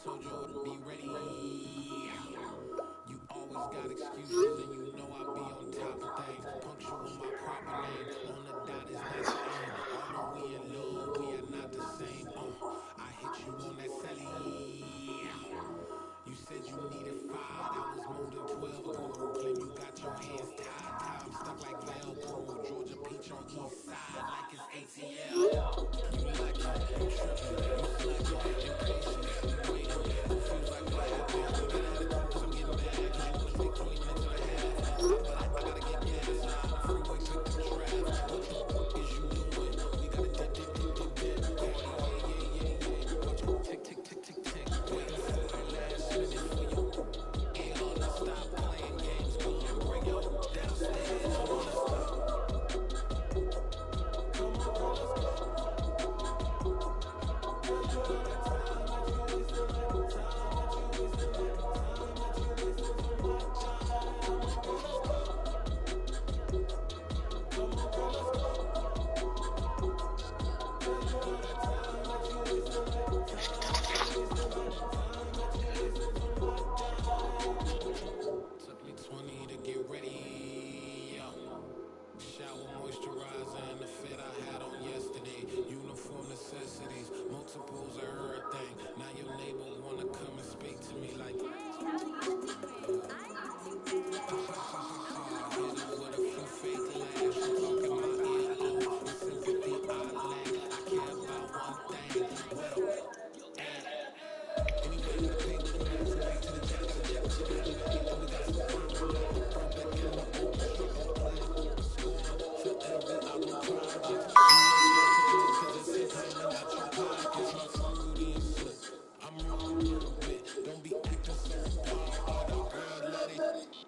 Told you to be ready. You always got excuses, and you know I be on top of things. Punctual my proper name. On the dot is not the aim. Although we in love, we are not the same. I hit you on that celly. You said you needed 5, that was more than 12, boo. Claim you got your hands tied, time stuck like Velcro. Georgia Peach on east side like it's ATL. You lacking, you tripping, you slacking, impatient, you waiting, confused like what happened. You got attitude cause I'm getting mad, cause you wanna stay 20 minutes and a half. And on top of that, I gotta get gas, on the freeway, take the traffic. What the fuck is you doing? We gotta dip, Cardi, yeah. Watch your tick, waiting for that last minute for your ear to stop playing games. Go and bring your downstairs, you wanna stop. Come on, girl, let's go. Took me 20 to get ready. Shower moisturizer and the fit I had on yesterday. Uniform necessities, multiples of everything. Now your neighbor wanna come and speak to me like, hit her with a few fake laughs. She talking my ear off with sympathy I lack. I care about one thing. What up? Anyway, we pay with them hats and back to the jack, got a jack with your back and back. And we got some fun with that. Throw back in the orchestra, playing score for every album project. You ain't scared to commit cause it's in coming out your pockets. My fruity and slick, I'm rude a little bit. Don't be acting so wild, girl, let it.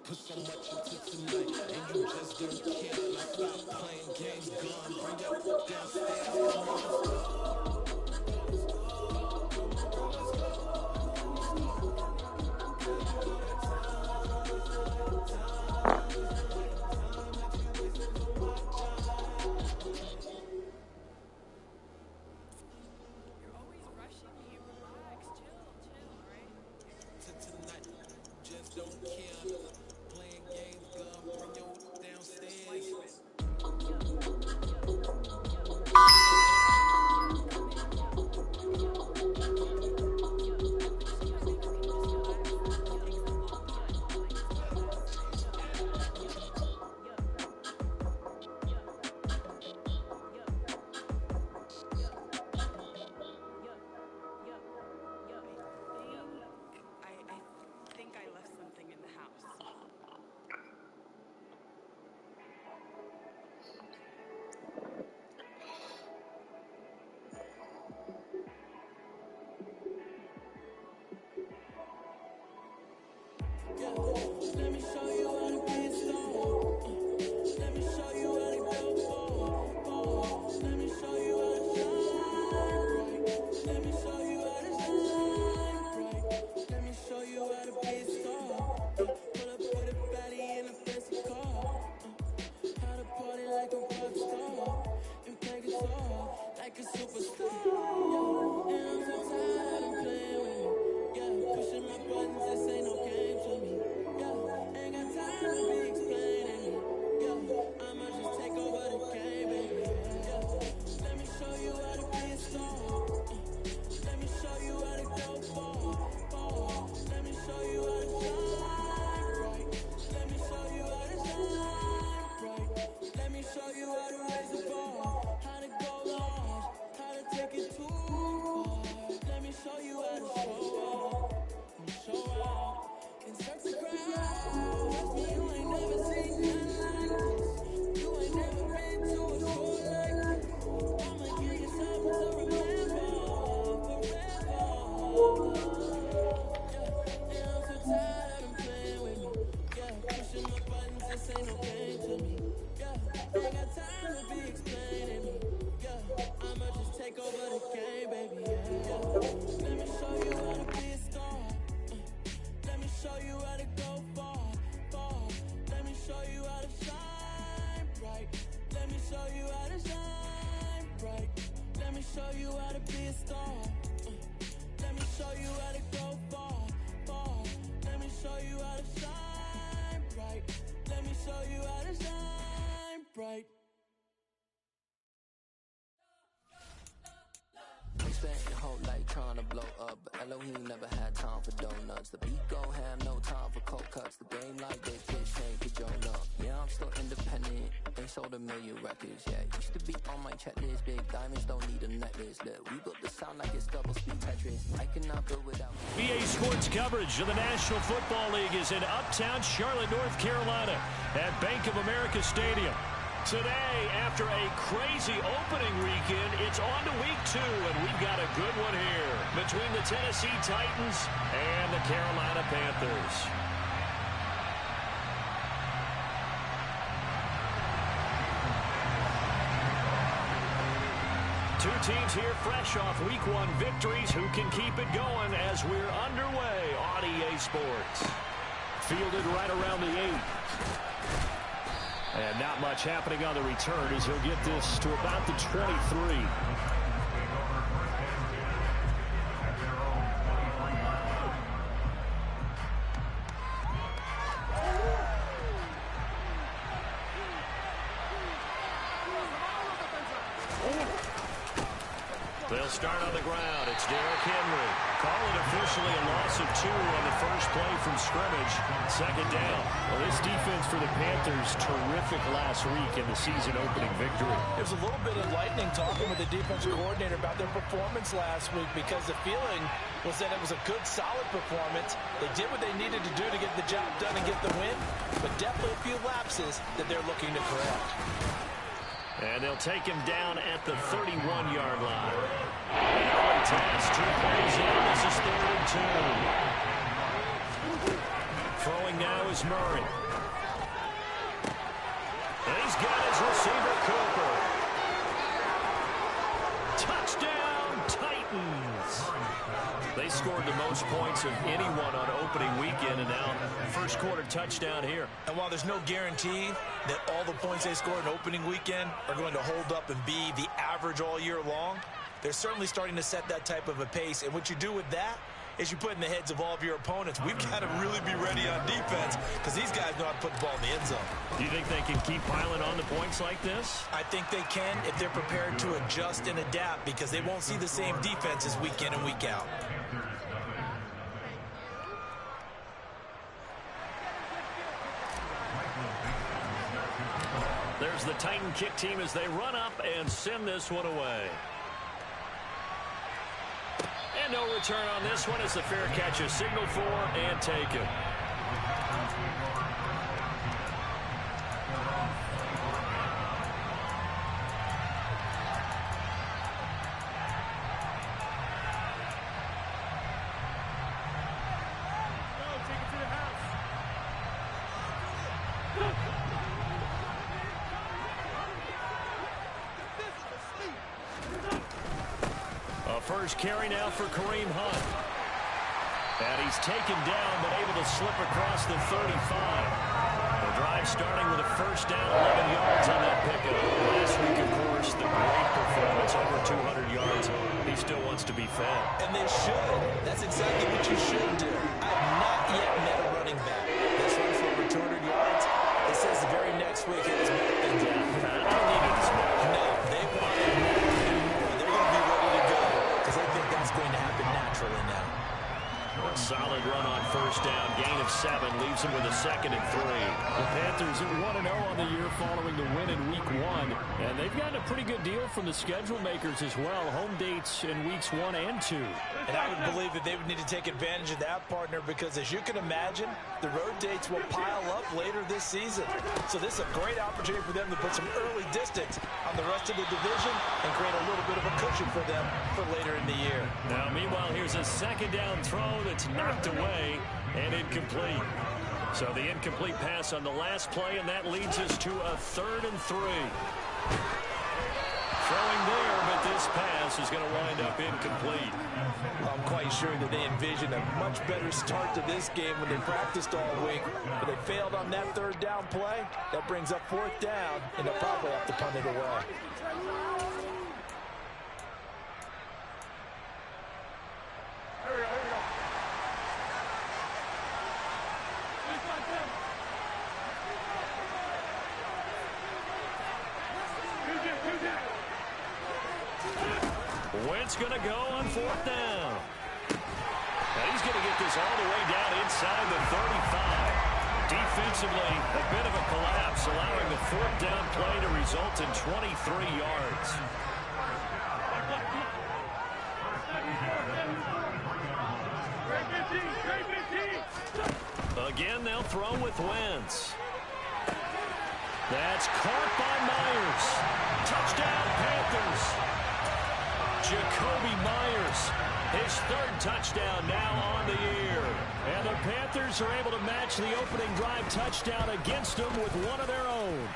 Put so much into tonight and you just don't care. Now stop playing games, gun, bring your downstairs. Come on, let's go. Tonight, just don't care. Playing games, gun, bring your downstairs. I think I left something in the house. Let me show you how to be a star. Let me show you how to go far. Let me show you how to shine bright. Let me show you how to shine bright. Let me show you how to be a star. Pull up with a baddie in a fancy car. How to party like a rock star. And play guitar like a superstar. Yeah. And I'm so tired of playing with me. Yeah, pushing my buttons, this ain't no game to me. Yeah, ain't got time to be explaining me. Yeah, I'ma just take over the game, baby. Yeah, let me mellow, he ain't never had time for donuts. The beat go ham, no time for cold cuts. The game like big fish, ain't for Jonah. Yeah, I'm still independent, they sold 1 million records. Yeah, used to be on my checklist. Big diamonds don't need a necklace. Look, we built the sound like it's double speed Tetris. I cannot build without. EA Sports coverage of the National Football League is in uptown Charlotte, North Carolina at Bank of America Stadium. Today, after a crazy opening weekend, it's on to week 2, and we've got a good one here between the Tennessee Titans and the Carolina Panthers. Two teams here fresh off week 1 victories. Who can keep it going as we're underway on EA Sports? Fielded right around the 8. And not much happening on the return as he'll get this to about the 23. They'll start on the ground. It's Derrick Henry. Call it officially a loss of 2 on the first play from scrimmage. Second down. Well, this defense for the Panthers, terrific last week in the season-opening victory. There's a little bit enlightening talking with the defensive coordinator about their performance last week because the feeling was that it was a good, solid performance. They did what they needed to do to get the job done and get the win, but definitely a few lapses that they're looking to correct. And they'll take him down at the 31-yard line. And early toss, 2 plays in. This is 3rd and 2. Throwing now is Murray. And he's got his receiver, Cooper. Touchdown, Titans. They scored the most points of anyone on opening weekend, and now first quarter touchdown here. And while there's no guarantee that all the points they score in opening weekend are going to hold up and be the average all year long, they're certainly starting to set that type of a pace. And what you do with that is you put in the heads of all of your opponents, we've got to really be ready on defense because these guys know how to put the ball in the end zone. Do you think they can keep piling on the points like this? I think they can if they're prepared to adjust and adapt because they won't see the same defenses week in and week out. There's the Titan kick team as they run up and send this one away. And no return on this one as the fair catch is signaled for and taken. First carry now for Kareem Hunt. And he's taken down, but able to slip across the 35. The drive starting with a first down, 11 yards on that pickup. Last week, of course, the great performance, over 200 yards. He still wants to be fed. And they should. That's exactly what you should do. I've not yet met a running back that's run for over 200 yards. It says the very next week it was back then. I don't need it as much. No, they want it more and more. They're going to be ready to go because they think that's going to happen naturally now. A solid run on first down. Gain of 7 leaves him with a 2nd and 3. The Panthers are 1-0 on the year following the win in week 1. And they've gotten a pretty good deal from the schedule makers as well. Home dates in weeks 1 and 2. And I would believe that they would need to take advantage of that, partner, because as you can imagine, the road dates will pile up later this season. So this is a great opportunity for them to put some early distance on the rest of the division and create a little bit of a cushion for them for later in the year. Now, meanwhile, here's a second down throw that's knocked away and incomplete. So the incomplete pass on the last play, and that leads us to a 3rd and 3. Throwing there, but this pass is going to wind up incomplete. I'm quite sure that they envisioned a much better start to this game when they practiced all week, but they failed on that 3rd down play. That brings up 4th down, and they'll probably have to punt it away. Wentz going to go on 4th down. going to get this all the way down inside the 35. Defensively, a bit of a collapse, allowing the fourth down play to result in 23 yards. Again, they'll throw with Wentz. That's caught by Myers. Touchdown, Panthers. Jacoby Myers, his third touchdown now on the year. And the Panthers are able to match the opening drive touchdown against them with one of their own.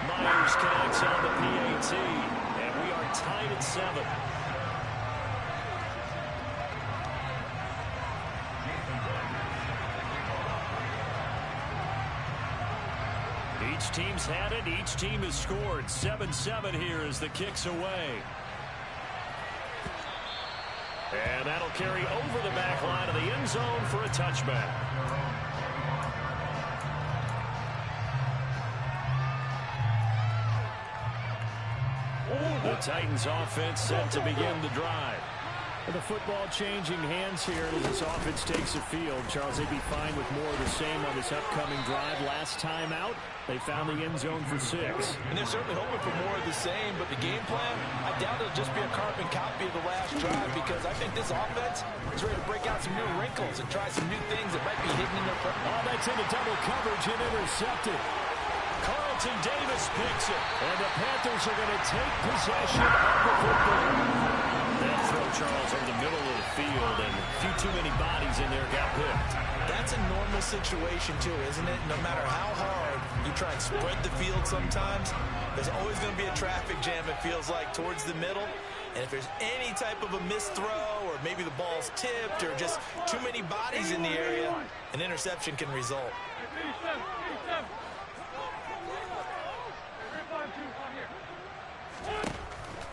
Myers connects on the PAT, and we are tied at 7. Each team's had it. Each team has scored. 7-7 here as the kick's away. And that'll carry over the back line of the end zone for a touchback. The Titans offense set to begin the drive. The football changing hands here as this offense takes the field. Charles, they'd be fine with more of the same on this upcoming drive. Last time out, they found the end zone for 6. And they're certainly hoping for more of the same, but the game plan, I doubt it'll just be a carbon copy of the last drive, because I think this offense is ready to break out some new wrinkles and try some new things that might be hidden in their play. Oh, that's into double coverage and intercepted. Carlton Davis picks it, and the Panthers are going to take possession of the football. That throw, Charles, over the middle of the field, and a few too many bodies in there got picked. That's a normal situation, too, isn't it? No matter how hard you try and spread the field sometimes, there's always going to be a traffic jam, it feels like, towards the middle. And if there's any type of a missed throw, or maybe the ball's tipped, or just too many bodies in the area, an interception can result.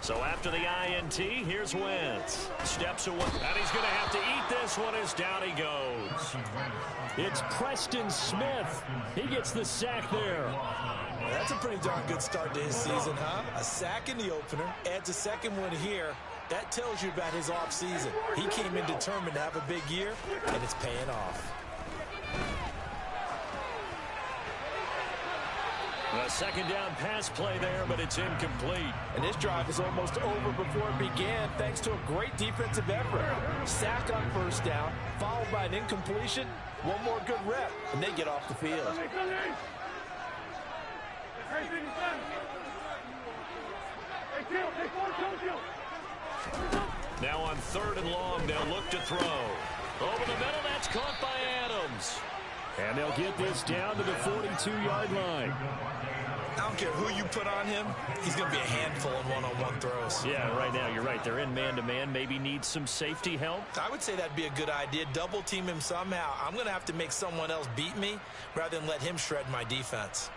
So after the INT, here's Wentz. Steps away, and he's going to have to eat this one as down he goes. It's Preston Smith. He gets the sack there. Well, that's a pretty darn good start to his season, huh? A sack in the opener, adds a second one here. That tells you about his offseason. He came in determined to have a big year, and it's paying off. A second down pass play there, but it's incomplete. And this drive is almost over before it began, thanks to a great defensive effort. Sack on first down, followed by an incompletion. One more good rep, and they get off the field. Now on 3rd and long, they'll look to throw. Over the middle, that's caught by Adams. And they'll get this down to the 42-yard line. I don't care who you put on him, he's going to be a handful in one-on-one throws. Yeah, right now, you're right. They're in man-to-man. Maybe need some safety help. I would say that'd be a good idea. Double team him somehow. I'm going to have to make someone else beat me rather than let him shred my defense.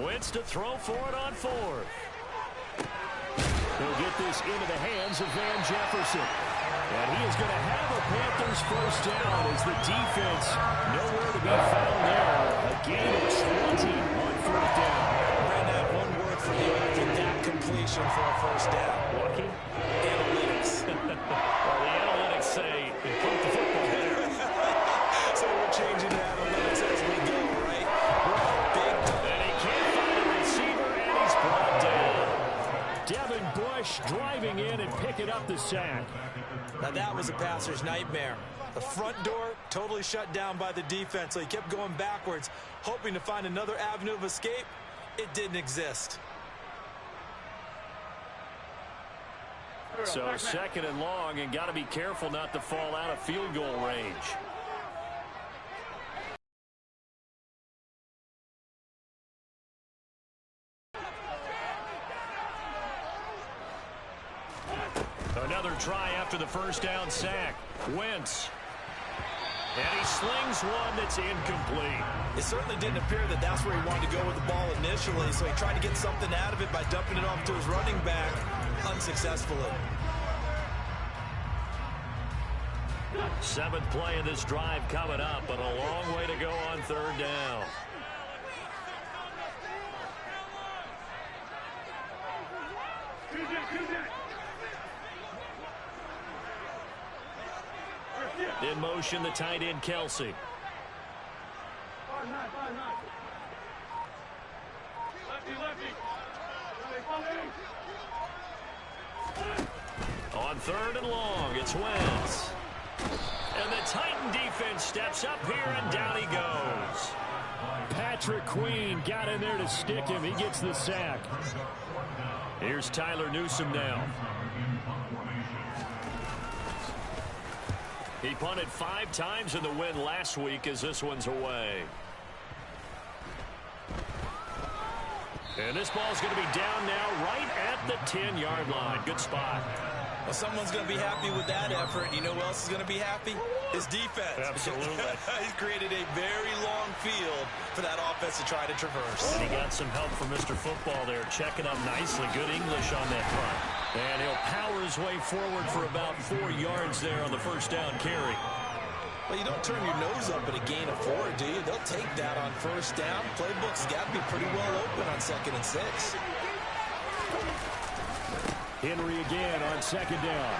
Wentz to throw for it on 4th. He'll get this into the hands of Van Jefferson. And he is going to have a Panthers first down as the defense nowhere to be found there. A gain of 20 on 4th down. Brandon, one word for you after that completion for a first down. Lucky? Analytics. Well, the analytics say it put the football there. So we're changing the analytics as we go, right? And he can't find a receiver, and he's brought down. Devin Bush driving in and picking up the sack. Now that was a passer's nightmare. The front door totally shut down by the defense, so he kept going backwards, hoping to find another avenue of escape. It didn't exist. So 2nd and long, and got to be careful not to fall out of field goal range. Another try after the first down sack. Wentz. And he slings one that's incomplete. It certainly didn't appear that that's where he wanted to go with the ball initially, so he tried to get something out of it by dumping it off to his running back unsuccessfully. Seventh play of this drive coming up, but a long way to go on third down. In motion, the tight end, Kelsey. On third and long, it's Wentz. And the Titan defense steps up here, and down he goes. Patrick Queen got in there to stick him. He gets the sack. Here's Tyler Newsome now. He punted 5 times in the win last week as this one's away. And this ball's going to be down now right at the 10-yard line. Good spot. Well, someone's going to be happy with that effort. You know who else is going to be happy? His defense. Absolutely. He's created a very long field for that offense to try to traverse. And he got some help from Mr. Football there, checking up nicely. Good English on that front. And he'll power his way forward for about 4 yards there on the first down carry. Well, you don't turn your nose up at a gain of 4, do you? They'll take that on first down. Playbook's got to be pretty well open on 2nd and 6. Henry again on second down.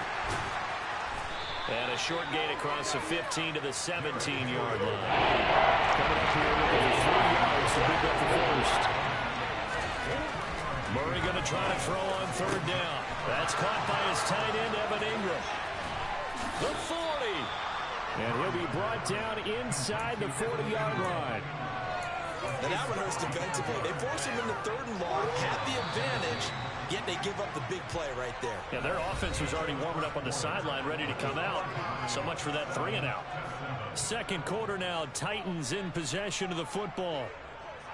And a short gain across the 15 to the 17-yard line. Coming up here with 3 yards to pick up the first. Murray going to try to throw on third down. That's caught by his tight end, Evan Ingram. The 40. And he'll be brought down inside the 40-yard line. Now that one hurts defensively. They force him into 3rd and long, had the advantage, yet they give up the big play right there. Yeah, their offense was already warming up on the sideline, ready to come out. So much for that 3-and-out. Second quarter now, Titans in possession of the football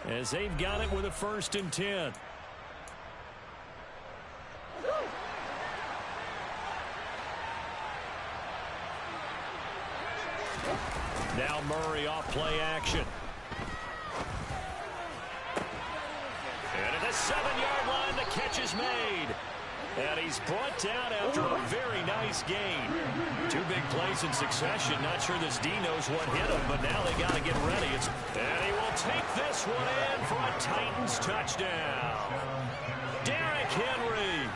as they've got it with a 1st and 10. Now Murray off play action. And at the 7-yard line, the catch is made. And he's brought down after a very nice gain. 2 big plays in succession. Not sure this D knows what hit him, but now they got to get ready. And he will take this one in for a Titans touchdown. Derrick Henry,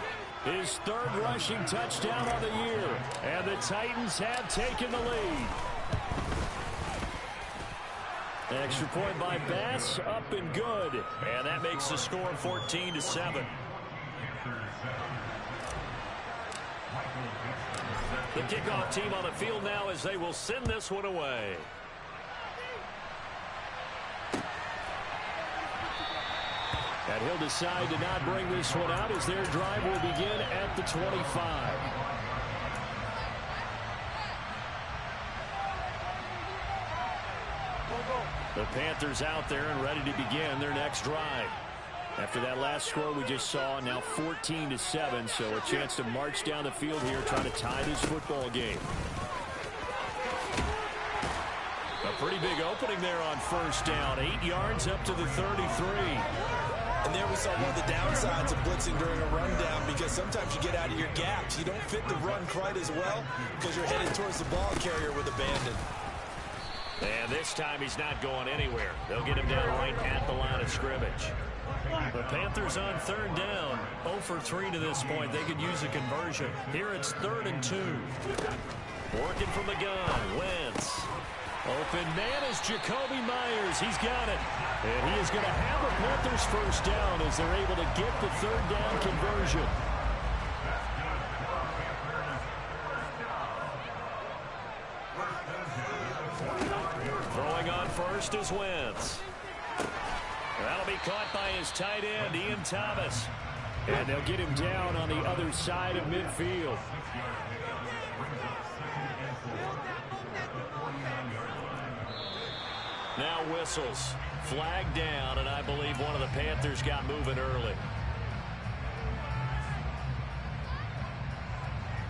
his 3rd rushing touchdown of the year. And the Titans have taken the lead. Extra point by Bass, up and good. And that makes the score 14-7. The kickoff team on the field now as they will send this one away. And he'll decide to not bring this one out as their drive will begin at the 25. The Panthers out there and ready to begin their next drive. After that last score we just saw, now 14-7, so a chance to march down the field here, trying to tie this football game. A pretty big opening there on first down. 8 yards up to the 33. And there we saw one of the downsides of blitzing during a rundown, because sometimes you get out of your gaps. You don't fit the run quite as well because you're headed towards the ball carrier with abandon. And this time he's not going anywhere. They'll get him down right at the line of scrimmage. The Panthers on third down. 0 for 3 to this point. They could use a conversion. Here it's 3rd and 2. Working from the gun. Wentz. Open man is Jacoby Myers. He's got it. And he is going to have the Panthers first down as they're able to get the 3rd down conversion. Throwing on first is Wentz. That'll be caught by his tight end, Ian Thomas. And they'll get him down on the other side of midfield. Now whistles. Flag down, and I believe one of the Panthers got moving early.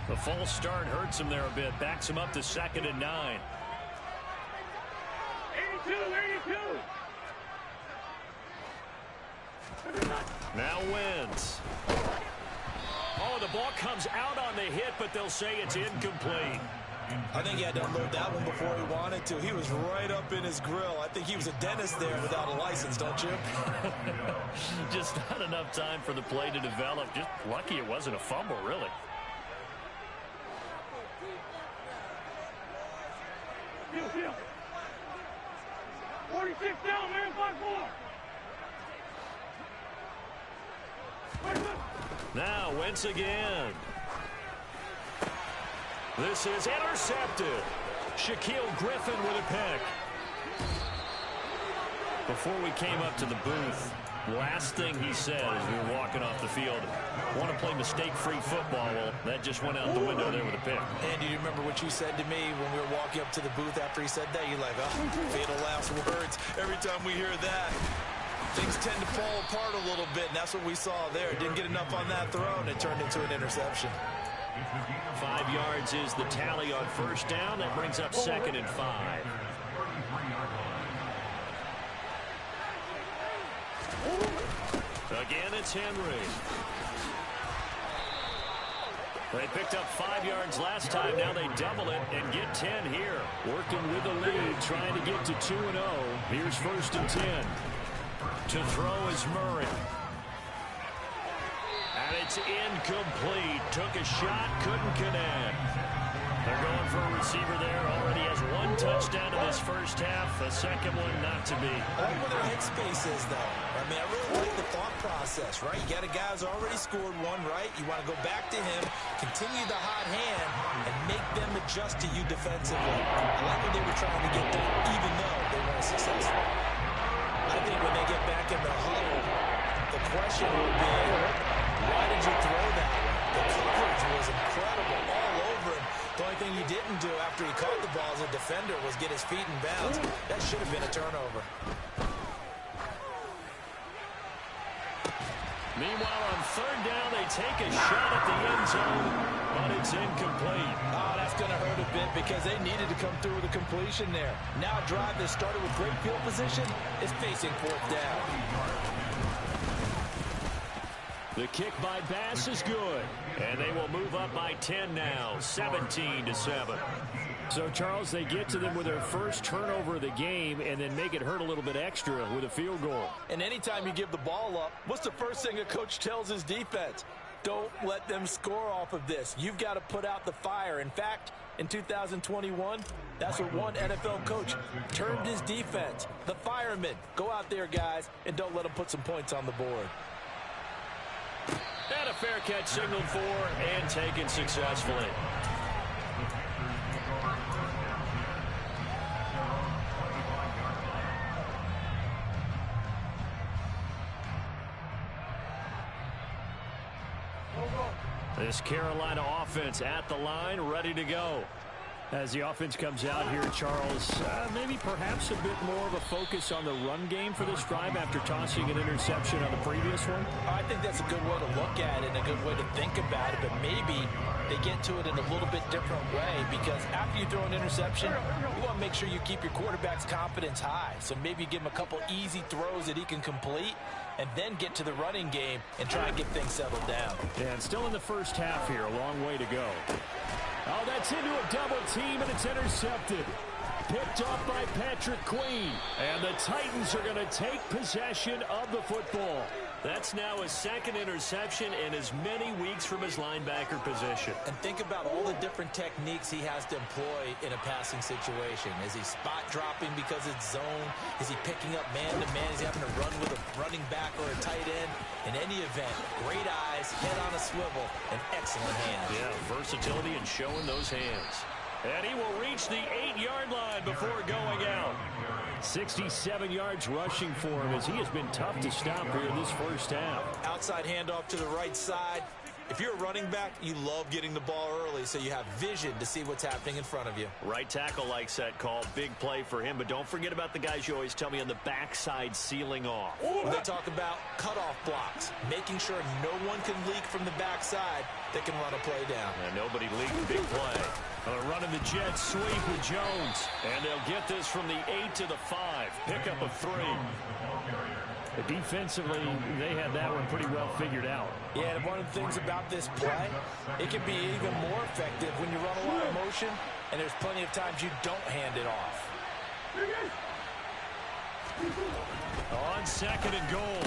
The false start hurts him there a bit. Backs him up to 2nd and 9. Now wins. Oh, the ball comes out on the hit, but they'll say it's incomplete. I think he had to unload that one before he wanted to. He was right up in his grill. I think he was a dentist there without a license, don't you? Just not enough time for the play to develop. Just lucky it wasn't a fumble, really. Field. 46 down, man, 5-4. Now Wentz again. This is intercepted. Shaquille Griffin with a pick. Before we came up to the booth, last thing he said as we were walking off the field, want to play mistake-free football. Well, that just went out the window there with a pick. Andy, do you remember what you said to me when we were walking up to the booth after he said that? You're like, oh, fatal last words. Every time we hear that, things tend to fall apart a little bit, and that's what we saw there. Didn't get enough on that throw, and it turned into an interception. 5 yards is the tally on first down. That brings up 2nd and 5. Again, it's Henry. They picked up 5 yards last time. Now they double it and get 10 here. Working with the lead, trying to get to 2-0. Here's 1st and 10. To throw is Murray. And it's incomplete. Took a shot, couldn't connect. They're going for a receiver there. Already has 1 touchdown in this first half. A second one not to be. I like where their headspace is, though. I mean, I really like the thought process, right? You got a guy who's already scored one, right? You want to go back to him, continue the hot hand, and make them adjust to you defensively. I like what they were trying to get done, even though they weren't successful. I think when they get back in the huddle, the question will be, why did you throw that one? The coverage was incredible all over him. The only thing he didn't do after he caught the ball as a defender was get his feet in bounds. That should have been a turnover. Meanwhile, on 3rd down, they take a shot at the end zone, but it's incomplete. Oh, that's going to hurt a bit because they needed to come through with a completion there. Now a drive that started with great field position is facing 4th down. The kick by Bass is good, and they will move up by 10 now, 17-7. So, Charles, they get to them with their first turnover of the game and then make it hurt a little bit extra with a field goal. And anytime you give the ball up, what's the first thing a coach tells his defense? Don't let them score off of this. You've got to put out the fire. In fact, in 2021, that's what one NFL coach termed his defense, the firemen. Go out there, guys, and don't let them put some points on the board. And a fair catch signaled for and taken successfully. This Carolina offense at the line, ready to go. As the offense comes out here, Charles, maybe perhaps a bit more of a focus on the run game for this drive after tossing an interception on the previous one? I think that's a good way to look at it and a good way to think about it, but maybe they get to it in a little bit different way because after you throw an interception, you want to make sure you keep your quarterback's confidence high. So maybe give him a couple easy throws that he can complete and then get to the running game and try and get things settled down. Yeah, and still in the first half here, a long way to go. Oh, that's into a double team, and it's intercepted. Picked off by Patrick Queen. And the Titans are going to take possession of the football. That's now his 2nd interception in as many weeks from his linebacker position. And think about all the different techniques he has to employ in a passing situation. Is he spot dropping because it's zone? Is he picking up man-to-man? Is he having to run with a running back or a tight end? In any event, great eyes, head on a swivel, and excellent hands. Yeah, versatility and showing those hands. And he will reach the 8-yard line before going out. 67 yards rushing for him as he has been tough to stop here in this first half. Outside handoff to the right side. If you're a running back, you love getting the ball early so you have vision to see what's happening in front of you. Right tackle likes that call. Big play for him, but don't forget about the guys you always tell me on the backside sealing off. They talk about cutoff blocks, making sure no one can leak from the backside that can run a play down. And nobody leaked. Big play. Running the jet sweep with Jones. And they'll get this from the 8 to the 5. Pickup of 3. Defensively, they had that one pretty well figured out. Yeah, and one of the things about this play, it can be even more effective when you run a lot of motion, and there's plenty of times you don't hand it off. On 2nd and goal,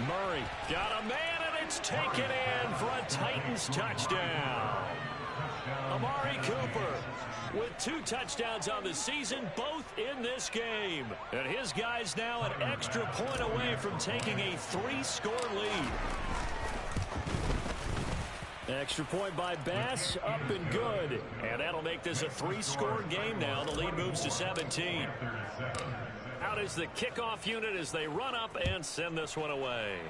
Murray got a man, and it's taken in for a Titans touchdown. Amari Cooper with 2 touchdowns on the season, both in this game. And his guy's now an extra point away from taking a 3-score lead. Extra point by Bass, up and good. And that'll make this a 3-score game now. The lead moves to 17. Out is the kickoff unit as they run up and send this one away.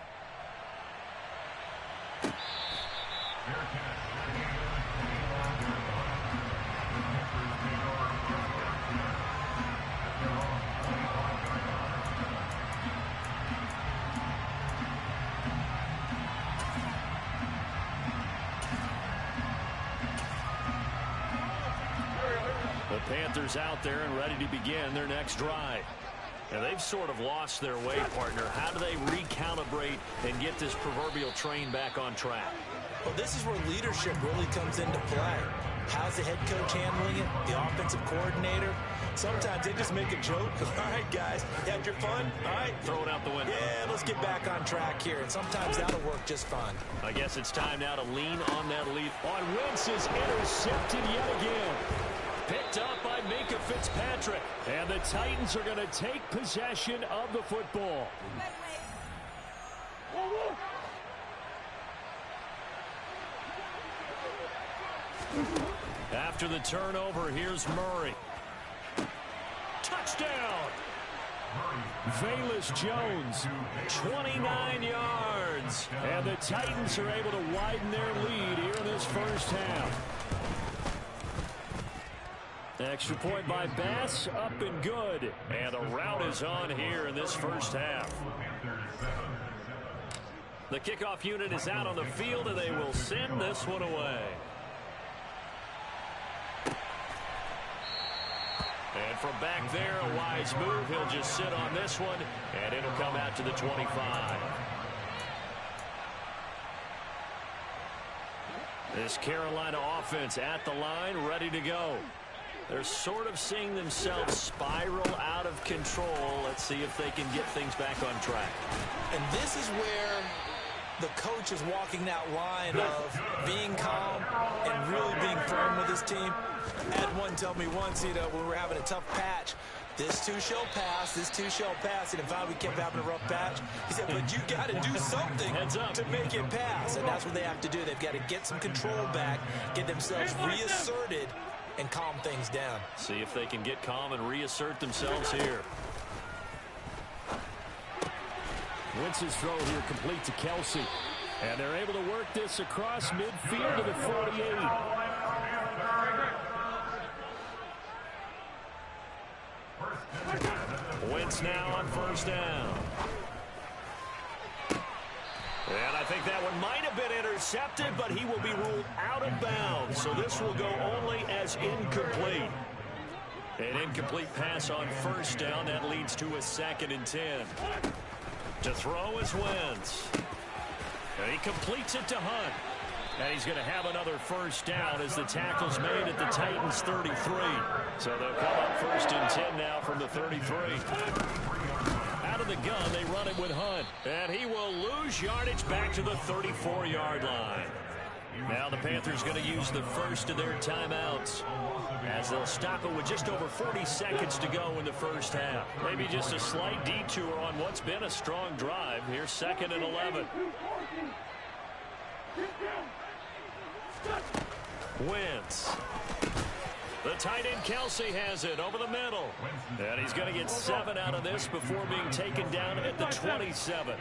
The Panthers out there and ready to begin their next drive. And they've sort of lost their way, partner. How do they recalibrate and get this proverbial train back on track? Well, this is where leadership really comes into play. How's the head coach handling it? The offensive coordinator? Sometimes they just make a joke. All right, guys, you had your fun? All right. Throw it out the window. Yeah, let's get back on track here. And sometimes that'll work just fine. I guess it's time now to lean on that lead. On Wentz is intercepted yet again. Picked up by Minkah Fitzpatrick. And the Titans are going to take possession of the football. After the turnover, here's Murray. Touchdown! Velus Jones, 29 yards. And the Titans are able to widen their lead here in this first half. Extra point by Bass, up and good. And the route is on here in this first half. The kickoff unit is out on the field, and they will send this one away. And from back there, a wise move. He'll just sit on this one, and it'll come out to the 25. This Carolina offense at the line, ready to go. They're sort of seeing themselves spiral out of control. Let's see if they can get things back on track. And this is where the coach is walking that line of being calm and really being firm with his team. I had one tell me once, when we were having a tough patch, this too shall pass, this too shall pass. And if we kept having a rough patch, he said, but you got to do something to make it pass. And that's what they have to do. They've got to get some control back, get themselves reasserted, and calm things down. See if they can get calm and reassert themselves here. Wentz's throw here complete to Kelsey. And they're able to work this across midfield to the 48. Wentz now on first down. And I think that one might have been intercepted, but he will be ruled out of bounds. So this will go only as incomplete. An incomplete pass on first down. That leads to a 2nd and 10. To throw is Wentz. And he completes it to Hunt. And he's going to have another first down as the tackle's made at the Titans' 33. So they'll come up 1st and 10 now from the 33. Out of the gun, they run it with Hunt. And he will lose yardage back to the 34-yard line. Now the Panthers going to use the first of their timeouts, as they'll stop it with just over 40 seconds to go in the first half. Maybe just a slight detour on what's been a strong drive. Here's 2nd and 11. Wentz. The tight end Kelsey has it over the middle. And he's going to get 7 out of this before being taken down at the 27.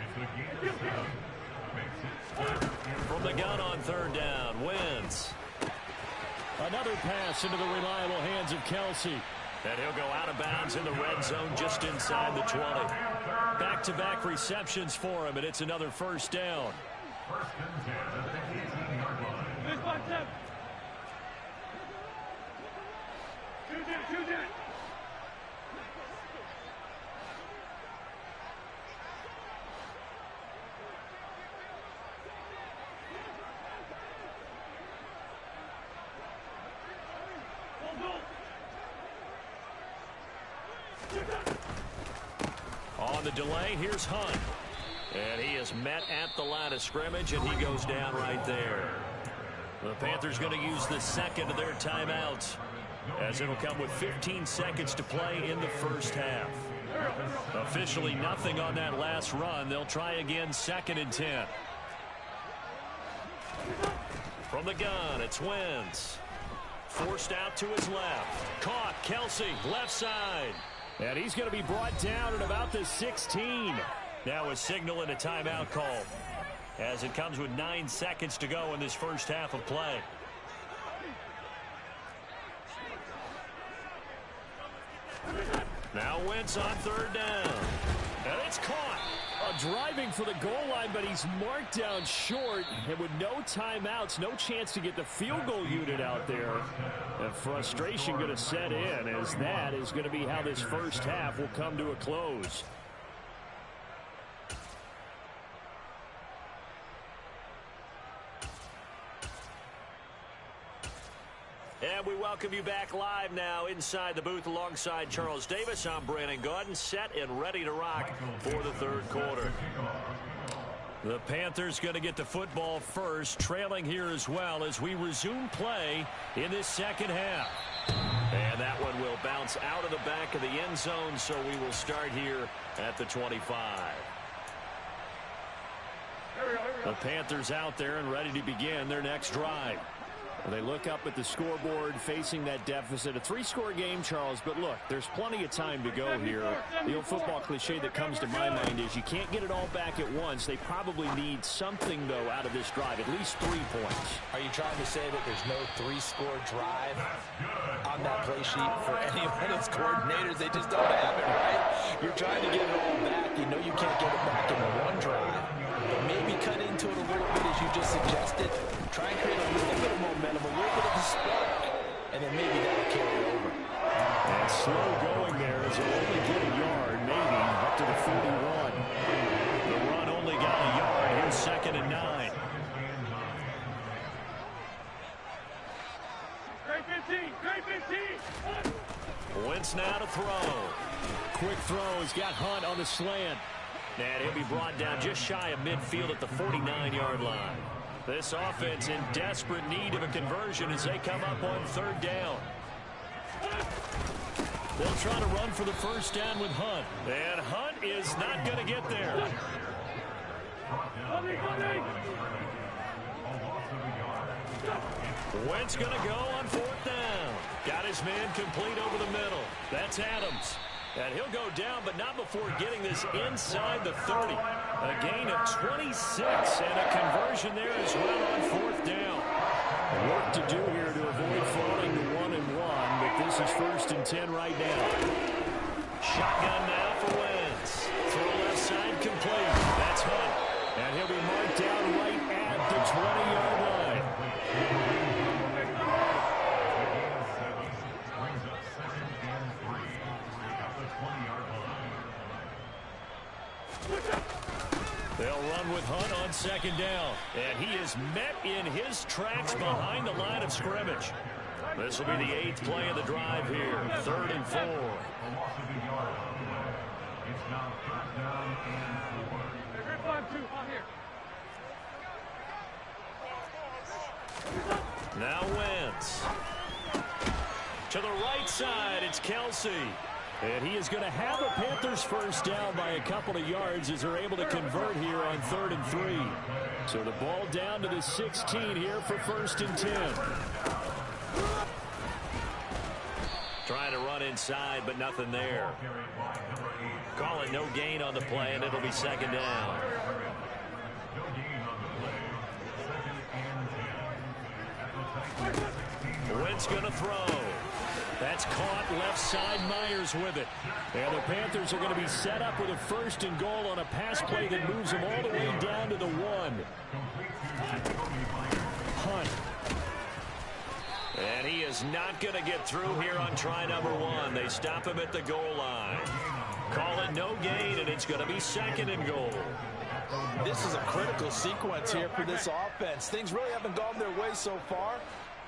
From the gun on third down, Wentz. Another pass into the reliable hands of Kelsey. And he'll go out of bounds in the red zone just inside the 20. Back-to-back receptions for him, and it's another first down. First and 10 at the 18-yard line. Shoot it. On the delay, here's Hunt. And he is met at the line of scrimmage, and he goes down right there. The Panthers going to use the second of their timeouts, as it'll come with 15 seconds to play in the first half. Officially nothing on that last run. They'll try again, 2nd and 10. From the gun, it's Wentz. Forced out to his left. Caught, Kelsey, left side. And he's going to be brought down at about the 16. Now a signal and a timeout call, as it comes with 9 seconds to go in this first half of play. Now Wentz on third down. And it's caught. Driving for the goal line, but he's marked down short. And with no timeouts, no chance to get the field goal unit out there. And frustration going to set in, as that is going to be how this first half will come to a close. And we welcome you back live now inside the booth alongside Charles Davis. I'm Brandon Gaudin, set and ready to rock for the third quarter. The Panthers going to get the football first, trailing here as well as we resume play in this second half. And that one will bounce out of the back of the end zone, so we will start here at the 25. The Panthers out there and ready to begin their next drive. They look up at the scoreboard facing that deficit. A 3-score game, Charles, but look, there's plenty of time to go here. The old football cliche that comes to my mind is you can't get it all back at once. They probably need something, though, out of this drive, at least 3 points. Are you trying to say that there's no 3-score drive on that play sheet for any of its coordinators? They just don't have it, right? You're trying to get it all back. You know you can't get it back in one drive. But maybe cut into it a little bit, as you just suggested. Try and create a little bit of momentum, a little bit of a spark, and then maybe that'll carry over. And slow going there as they'll only get a yard, maybe up to the 41. The run only got a yard. Here's 2nd and 9. Great 15. Wentz now to throw. Quick throw. He's got Hunt on the slant. And he'll be brought down just shy of midfield at the 49-yard line. This offense in desperate need of a conversion as they come up on third down. They'll try to run for the first down with Hunt. And Hunt is not going to get there. Wentz going to go on 4th down. Got his man complete over the middle. That's Adams. And he'll go down, but not before getting this inside the 30. A gain of 26 and a conversion there as well on 4th down. Work to do here to avoid falling to 1-1, but this is 1st and 10 right now. Shotgun now for Wentz. Throw left side complete. That's Hunt. And he'll be marked down right at the 20-yard line. They'll run with Hunt on 2nd down. And he is met in his tracks behind the line of scrimmage. This will be the 8th play of the drive here. 3rd and 4. It's now 3rd down and 4. Now Wentz. To the right side, it's Kelsey. And he is going to have a Panthers first down by a couple of yards as they're able to convert here on 3rd and 3. So the ball down to the 16 here for 1st and 10. Trying to run inside, but nothing there. Call it no gain on the play, and it'll be 2nd down. Wentz going to throw. That's caught left side. Myers with it. And the Panthers are going to be set up with a 1st and goal on a pass play that moves them all the way down to the 1. Hunt. And he is not going to get through here on try number 1. They stop him at the goal line. Call it no gain, and it's going to be 2nd and goal. This is a critical sequence here for this offense. Things really haven't gone their way so far.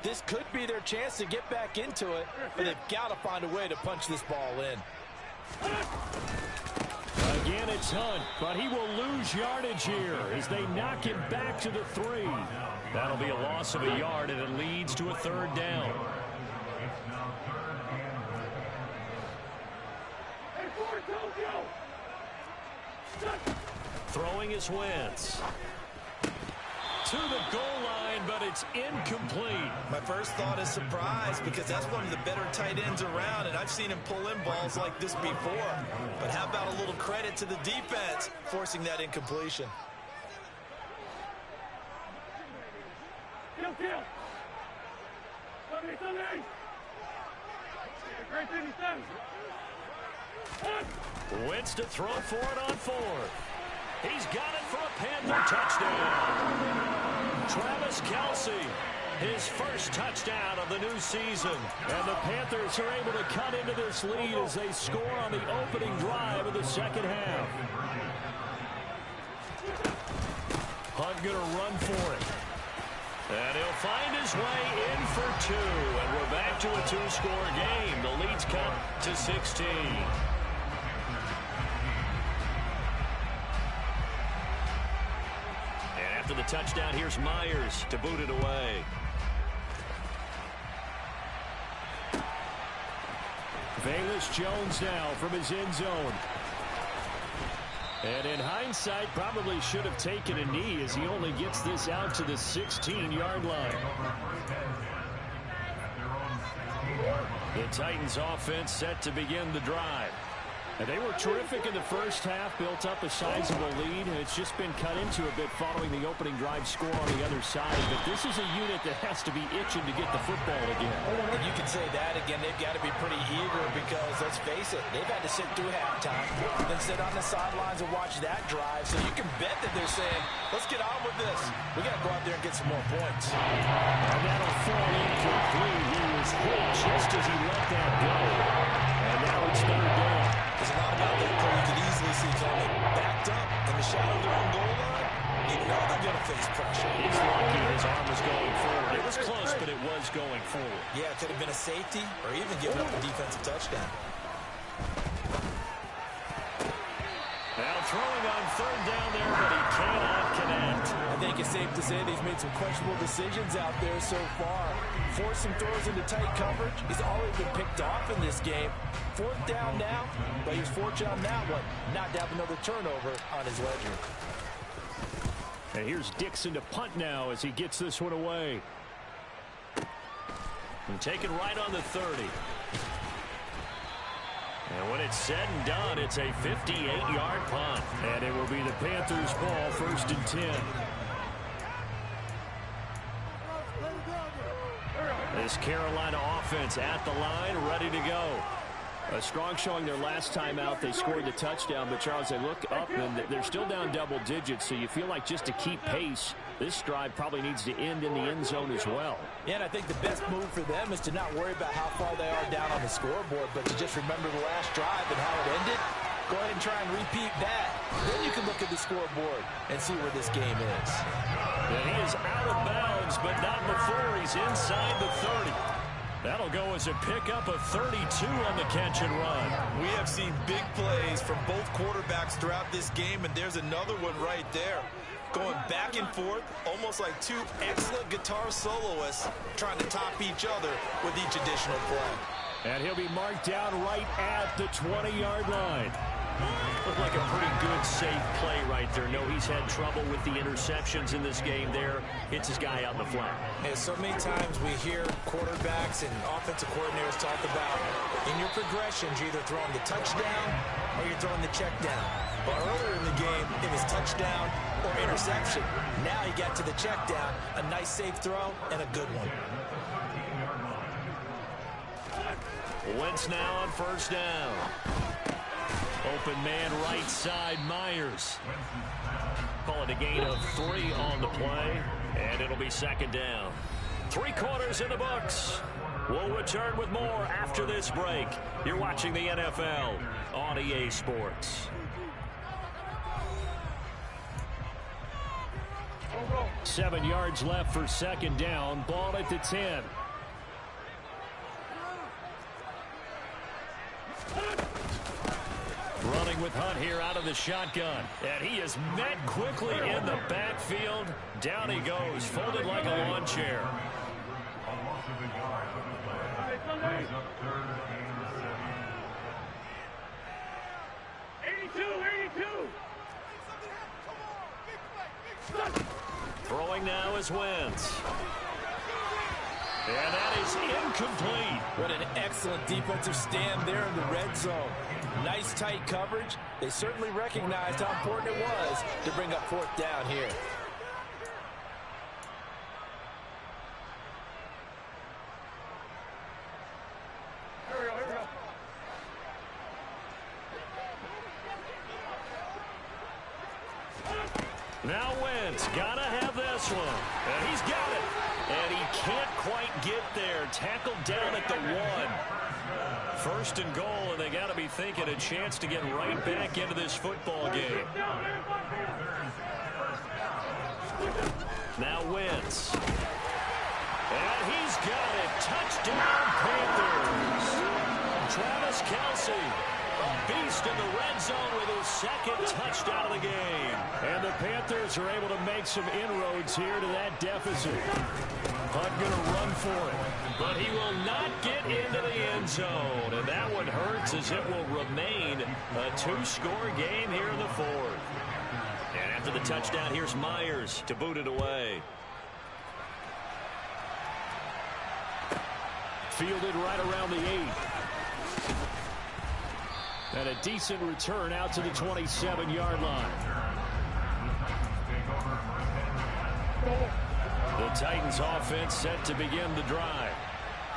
This could be their chance to get back into it, but they've got to find a way to punch this ball in. Again, it's Hunt, but he will lose yardage here as they knock him back to the 3. That'll be a loss of a yard, and it leads to a 3rd down. Throwing is Wentz. To the goal line, but it's incomplete. My first thought is surprise because that's one of the better tight ends around, and I've seen him pull in balls like this before. But how about a little credit to the defense forcing that incompletion? Wentz to throw for it on 4th. He's got it for a Panther touchdown. Travis Kelce, his first touchdown of the new season. And the Panthers are able to cut into this lead as they score on the opening drive of the 2nd half. Hunt going to run for it. And he'll find his way in for 2. And we're back to a 2-score game. The lead's cut to 16. After the touchdown, here's Myers to boot it away. Velus Jones now from his end zone. And in hindsight, probably should have taken a knee as he only gets this out to the 16-yard line. The Titans offense set to begin the drive. And they were terrific in the first half, built up a sizable lead, and it's just been cut into a bit following the opening drive score on the other side. But this is a unit that has to be itching to get the football again. And you can say that again. They've got to be pretty eager because, let's face it, they've had to sit through halftime, then sit on the sidelines and watch that drive. So you can bet that they're saying, let's get on with this. We got to go out there and get some more points. And that'll fall incomplete. He was hit just as he let that go. And now it's 3rd down. There's a lot about that play you could easily see coming. Backed up in the shadow of their own goal line. You know they're going to face pressure. He's lucky his arm was going forward. It was close, but it was going forward. Yeah, it could have been a safety or even given up a defensive touchdown. Now throwing on 3rd down there, but he cannot connect. I think it's safe to say that he's made some questionable decisions out there so far. Forcing throws into tight coverage. He's already been picked off in this game. 4th down now, but he was fortunate on that one not to have another turnover on his ledger. And here's Dixon to punt now as he gets this one away. And taken right on the 30. And when it's said and done, it's a 58-yard punt. And it will be the Panthers' ball, 1st and 10. This Carolina offense at the line, ready to go. A strong showing their last time out. They scored the touchdown, but Charles, they look up and they're still down double digits, so you feel like just to keep pace, this drive probably needs to end in the end zone as well. Yeah, and I think the best move for them is to not worry about how far they are down on the scoreboard, but to just remember the last drive and how it ended. Go ahead and try and repeat that. Then you can look at the scoreboard and see where this game is. And he is out of bounds, but not before he's inside the 30. That'll go as a pickup of 32 on the catch and run. We have seen big plays from both quarterbacks throughout this game, and there's another one right there. Going back and forth, almost like two excellent guitar soloists trying to top each other with each additional play. And he'll be marked down right at the 20-yard line. Looked like a pretty good, safe play right there. No, he's had trouble with the interceptions in this game there. Hits his guy out in the flat. And so many times we hear quarterbacks and offensive coordinators talk about in your progressions, you're either throwing the touchdown or you're throwing the check down. But earlier in the game, it was touchdown, or interception. Now he got to the check down. A nice safe throw and a good one. Wentz now on first down. Open man right side, Myers. Call it a gain of 3 on the play, and it'll be second down. 3 quarters in the books. We'll return with more after this break. You're watching the NFL on EA Sports. Seven yards left for second down. Ball at the 10. Running with Hunt here out of the shotgun. And he is met quickly in the backfield. Down he goes, folded like a lawn chair. A loss of a yard on the play. Brings up 3rd and 7. 82. Throwing now is Wentz. And that is incomplete. What an excellent defensive stand there in the red zone. Nice tight coverage. They certainly recognized how important it was to bring up 4th down here. Now Wentz, gotta have this one. And he's got it. And he can't quite get there. Tackled down at the 1. First and goal, and they got to be thinking a chance to get right back into this football game. Now Wentz. And he's got it. Touchdown, Panthers. Travis Kelce, a beast in the red zone with his 2nd touchdown of the game. And the Panthers are able to make some inroads here to that deficit. Hunt going to run for it, but he will not get into the end zone. And that one hurts as it will remain a 2-score game here in the 4th. And after the touchdown, here's Myers to boot it away. Fielded right around the 8. And a decent return out to the 27-yard line. The Titans offense set to begin the drive.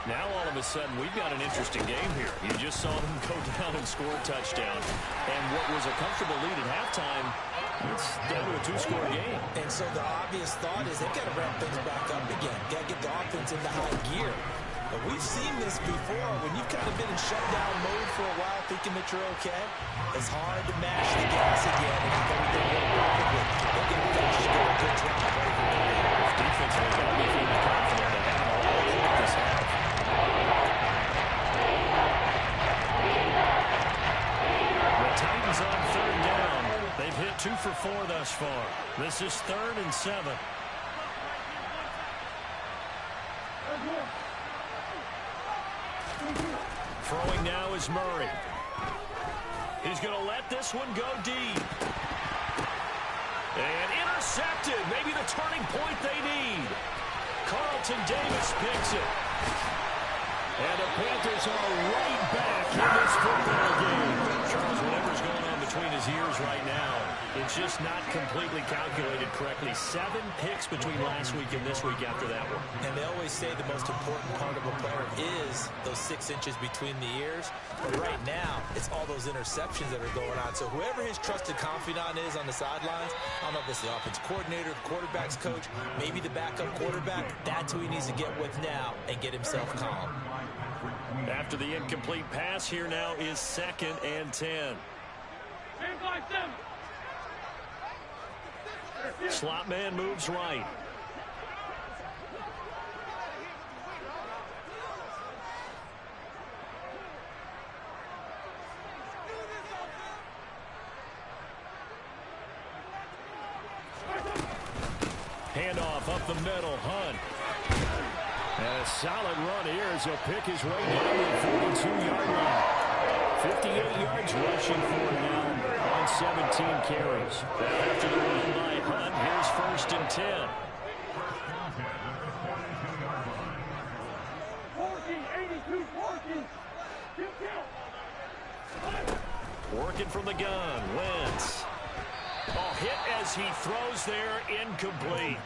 Now all of a sudden we've got an interesting game here. You just saw them go down and score a touchdown. And what was a comfortable lead at halftime, it's down to a 2-score game. And so the obvious thought is they've got to ramp things back up again. Got to get the offense into high gear. But we've seen this before when you've kind of been in shutdown mode for a while thinking that you're okay. It's hard to mash the gas again and keep everything going perfectly. They're going to finish a good drive right here. Defensively, got to be feeling confident that having a lot of point this half. The Titans on 3rd down. They've hit 2 for 4 thus far. This is 3rd and 7. Throwing now is Murray. He's going to let this one go deep. And intercepted. Maybe the turning point they need. Carlton Davis picks it. And the Panthers are right back in this football game. Charles, whatever's going on between his ears right now, it's just not completely calculated correctly. 7 picks between last week and this week after that one. And they always say the most important part of a player is those 6 inches between the ears. But right now, it's all those interceptions that are going on. So whoever his trusted confidant is on the sidelines, I don't know if it's the offense coordinator, the quarterback's coach, maybe the backup quarterback, that's who he needs to get with now and get himself calm. After the incomplete pass, here now is 2nd and 10. Slot man moves right. Handoff up the middle, Hunt. And a solid run here as he'll pick his way down to the 42-yard line. 58 yards rushing for him now on 17 carries. After the run by Hunt, here's 1st and 10. Working from the gun, Wentz. A hit as he throws there, incomplete.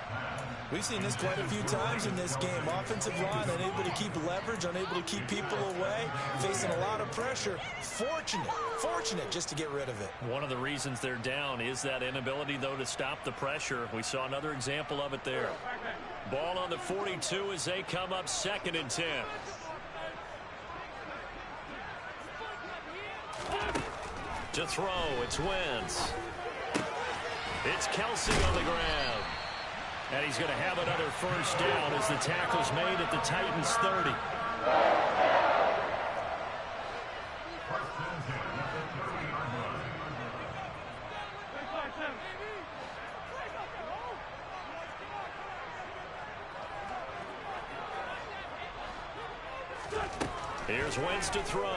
We've seen this quite a few times in this game. Offensive line unable to keep leverage, unable to keep people away, facing a lot of pressure. Fortunate just to get rid of it. One of the reasons they're down is that inability, though, to stop the pressure. We saw another example of it there. Ball on the 42 as they come up 2nd and 10. To throw, it's Wentz. It's Kelsey on the ground. And he's going to have another first down as the tackle's made at the Titans 30. Here's Wentz to throw.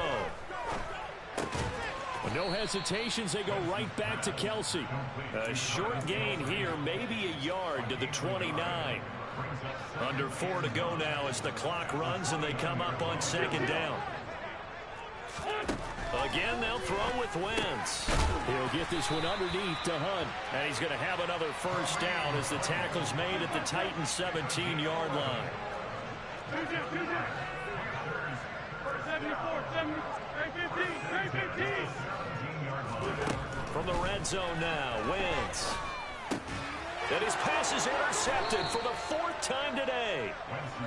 No hesitations, they go right back to Kelsey. A short gain here, maybe a yard to the 29. Under 4 to go now as the clock runs and they come up on 2nd down. Again, they'll throw with Wentz. He'll get this one underneath to Hunt. And he's going to have another first down as the tackle's made at the Titans' 17-yard line. From the red zone now, Wentz. And his pass is intercepted for the 4th time today.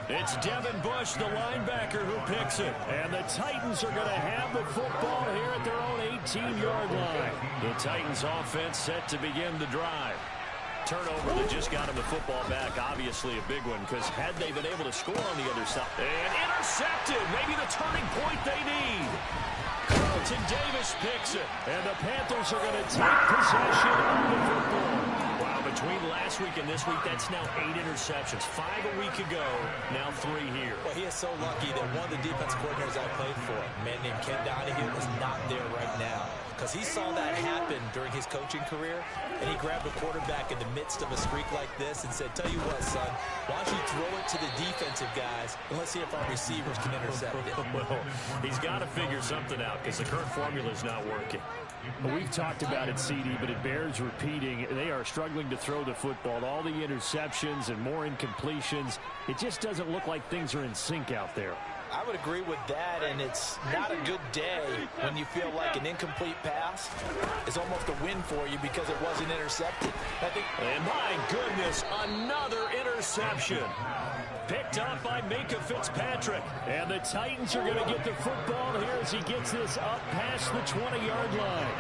It's Devin Bush, the linebacker, who picks it. And the Titans are going to have the football here at their own 18-yard line. The Titans offense set to begin the drive. Turnover that just got him the football back, obviously a big one, because had they been able to score on the other side. And intercepted, maybe the turning point they need. Carlton Davis picks it, and the Panthers are going to take possession of the football. Wow, between last week and this week, that's now 8 interceptions. 5 a week ago, now 3 here. Well, he is so lucky that one of the defense coordinators I played for, a man named Ken Donahue, is not there right now. Because he saw that happen during his coaching career, and he grabbed a quarterback in the midst of a streak like this and said, tell you what, son, why don't you throw it to the defensive guys, and let's see if our receivers can intercept it. Well, he's got to figure something out because the current formula is not working. Well, we've talked about it, CD, but it bears repeating. They are struggling to throw the football. All the interceptions and more incompletions. It just doesn't look like things are in sync out there. I would agree with that, and it's not a good day when you feel like an incomplete pass is almost a win for you because it wasn't intercepted. And my goodness, another interception. Picked up by Minka Fitzpatrick. And the Titans are going to get the football here as he gets this up past the 20-yard line.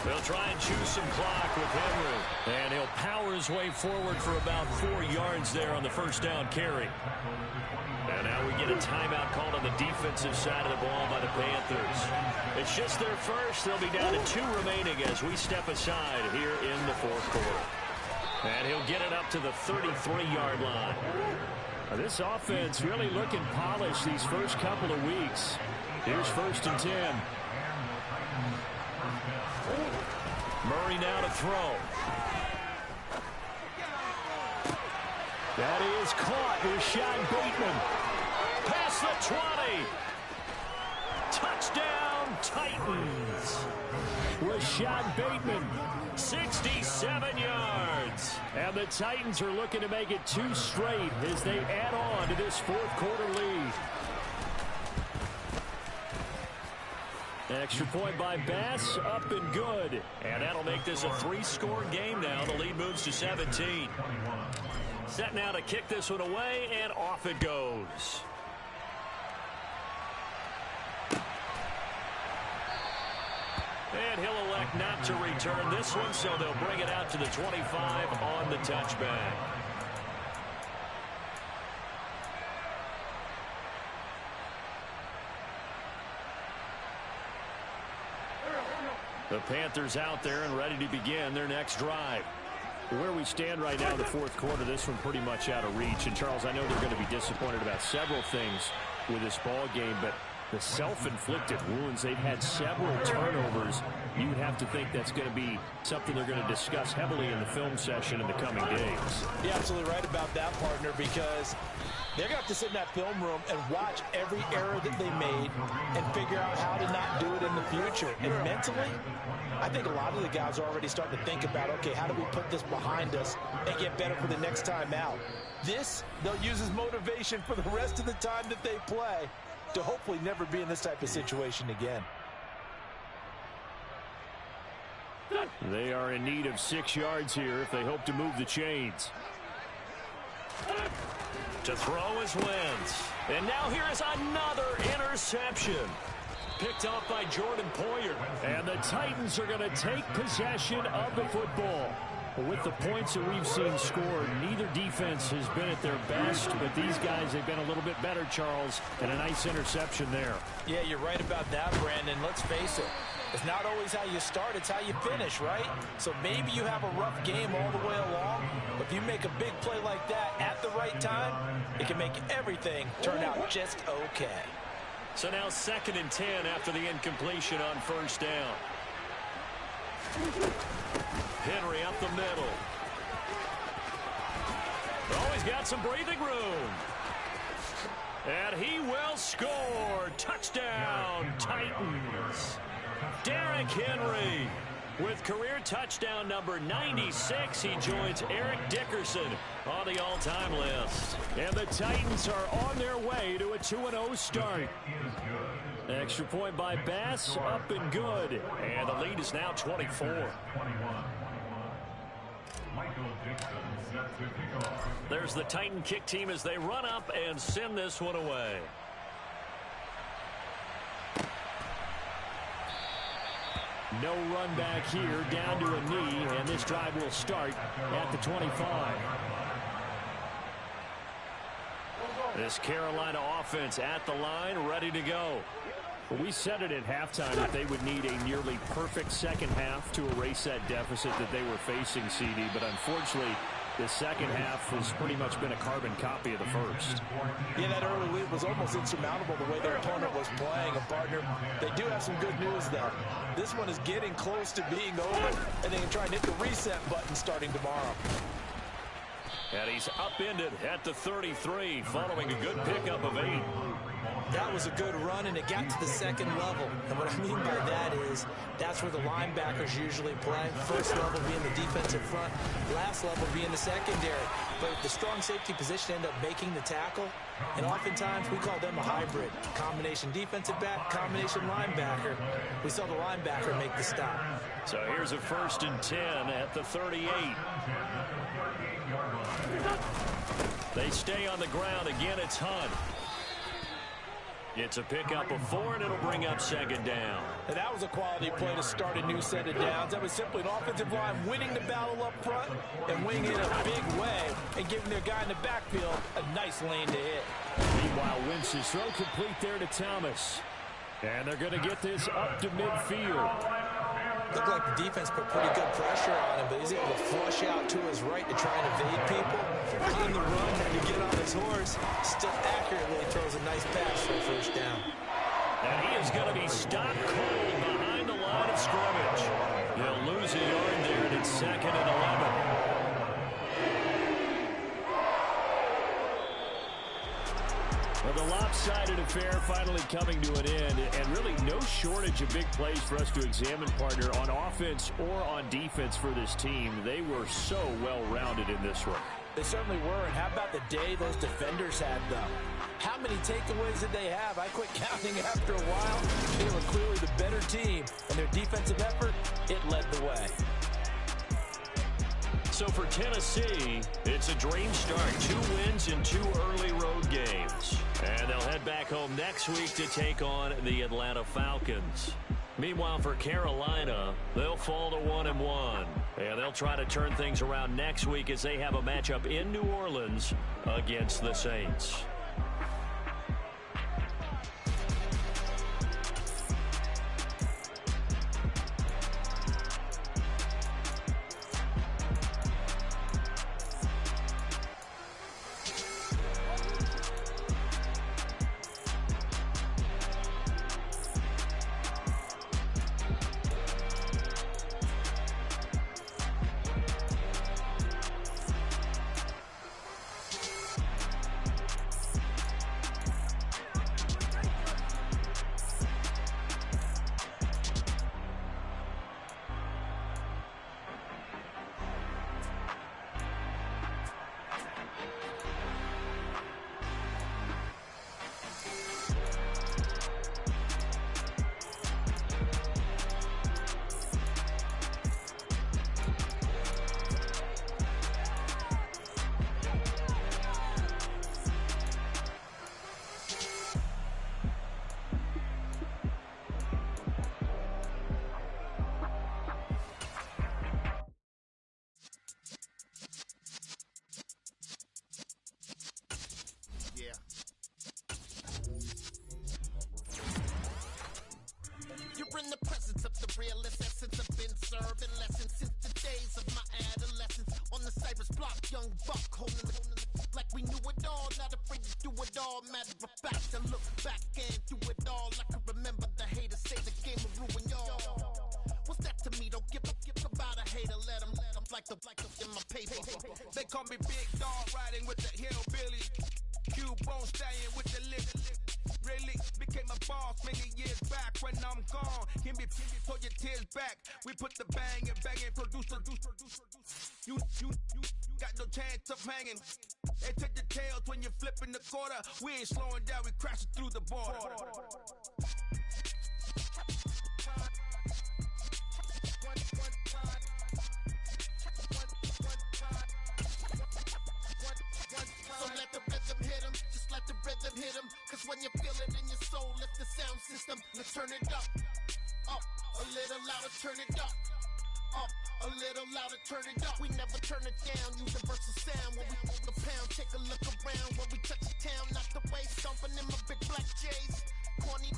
They'll try and choose some clock with Henry. And he'll power his way forward for about 4 yards there on the first down carry. And now we get a timeout called on the defensive side of the ball by the Panthers. It's just their first. They'll be down to 2 remaining as we step aside here in the 4th quarter. And he'll get it up to the 33-yard line. Now, this offense really looking polished these first couple of weeks. Here's 1st and 10. Murray now to throw. That is caught. Rashad Bateman. Past the 20. Touchdown, Titans. Rashad Bateman. 67 yards. And the Titans are looking to make it 2 straight as they add on to this 4th quarter lead. Extra point by Bass, up and good. And that'll make this a 3-score game now. The lead moves to 17. Set now to kick this one away, and off it goes. And he'll elect not to return this one, so they'll bring it out to the 25 on the touchback. The Panthers out there and ready to begin their next drive. Where we stand right now in the 4th quarter, this one pretty much out of reach. And, Charles, I know they're going to be disappointed about several things with this ball game, but the self-inflicted wounds, they've had several turnovers. You would have to think that's going to be something they're going to discuss heavily in the film session in the coming days. You're absolutely right about that, partner, because They're going to have to sit in that film room and watch every error that they made and figure out how to not do it in the future. And mentally, I think a lot of the guys are already starting to think about, okay, how do we put this behind us and get better for the next time out? This, they'll use as motivation for the rest of the time that they play to hopefully never be in this type of situation again. They are in need of 6 yards here if they hope to move the chains. To throw is Wentz. And now here is another interception. Picked off by Jordan Poyer. And the Titans are going to take possession of the football. With the points that we've seen scored, neither defense has been at their best, but these guys have been a little bit better, Charles, and a nice interception there. Yeah, you're right about that, Brandon. Let's face it. It's not always how you start, it's how you finish, right? So maybe you have a rough game all the way along, but if you make a big play like that at the right time, it can make everything turn out just okay. So now 2nd and 10 after the incompletion on first down. Henry up the middle. Oh, he's got some breathing room. And he will score. Touchdown, Titans. Derrick Henry with career touchdown number 96. He joins Eric Dickerson on the all-time list. And the Titans are on their way to a 2-0 start. Extra point by Bass, up and good. And the lead is now 24. There's the Titan kick team as they run up and send this one away. No run back here, down to a knee, and this drive will start at the 25. This Carolina offense at the line, ready to go. We said it at halftime that they would need a nearly perfect second half to erase that deficit that they were facing, CD, but unfortunately, the second half has pretty much been a carbon copy of the first. Yeah, that early lead was almost insurmountable the way their opponent was playing. And, partner, they do have some good news, though. This one is getting close to being over, and they can try and hit the reset button starting tomorrow. And he's upended at the 33 following a good pickup of 8. That was a good run, and it got to the second level. And what I mean by that is that's where the linebackers usually play. First level being the defensive front, last level being the secondary. But the strong safety position end up making the tackle, and oftentimes we call them a hybrid. Combination defensive back, combination linebacker. We saw the linebacker make the stop. So here's a 1st and 10 at the 38. They stay on the ground. Again, it's Hunt. It's a pickup of 4, and it'll bring up 2nd down. And that was a quality play to start a new set of downs. That was simply an offensive line winning the battle up front and winning it a big way and giving their guy in the backfield a nice lane to hit. Meanwhile, Wentz's throw complete there to Thomas. And they're going to get this up to midfield. Looked like the defense put pretty good pressure on him, but he's able to flush out to his right to try and evade people. Clean the run, had to get on his horse. Still accurately throws a nice pass for a 1st down. And he is going to be stopped cold behind the line of scrimmage. He'll lose a yard there, and it's 2nd and 11. Well, the lopsided affair finally coming to an end, and really no shortage of big plays for us to examine, partner, on offense or on defense for this team. They were so well-rounded in this one. They certainly were, and how about the day those defenders had, though? How many takeaways did they have? I quit counting after a while. They were clearly the better team, and their defensive effort, it led the way. So for Tennessee, it's a dream start. 2 wins in 2 early road games. And they'll head back home next week to take on the Atlanta Falcons. Meanwhile, for Carolina, they'll fall to 1-1. And they'll try to turn things around next week as they have a matchup in New Orleans against the Saints. realest essence have been serving lessons since the days of my adolescence. On the Cypress block, young buck holding the like we knew it all, not afraid to do it all. Matter of fact, I look back and do it all. I can remember the haters say the game will ruin y'all. What's that to me? Don't give about a hater. Let them like the in my paper. They call me Big Dog, riding with the hillbilly. Q-Bone stallion with the lip. Really became a boss many years back. When I'm gone, give me pull your tears back. We put the bang and producer. You got no chance of hanging. They take the tails when you're flipping the quarter. We ain't slowing down, we crashing through the border. So let the rhythm hit him, just let the rhythm hit him. Cause when you feel it in your soul, lift the sound system, let's turn it up. Up, a little louder, turn it up. Up, a little louder, turn it up. We never turn it down, universal sound. When we move the pound, take a look around. When we touch the town, not the way, stomping in my big black J's. Corny,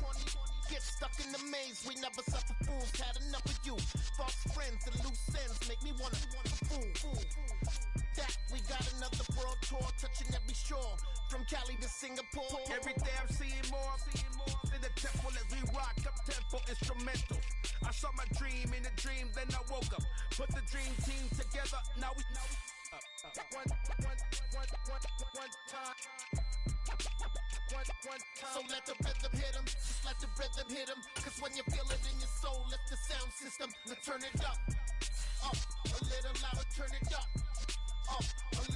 get stuck in the maze. We never suffer fools, had enough of you. False friends and loose ends make me wanna fool. That we got another world tour, touching every shore. From Cali to Singapore. Every day I'm seeing more in the temple as we rock up tempo instrumentals. I saw my dream in a dream, then I woke up. Put the dream team together, now we up. One time. So let the rhythm hit him, just let the rhythm hit him. Cause when you feel it in your soul, lift the sound system, let's turn it up. Up, a little louder, turn it up. Up, a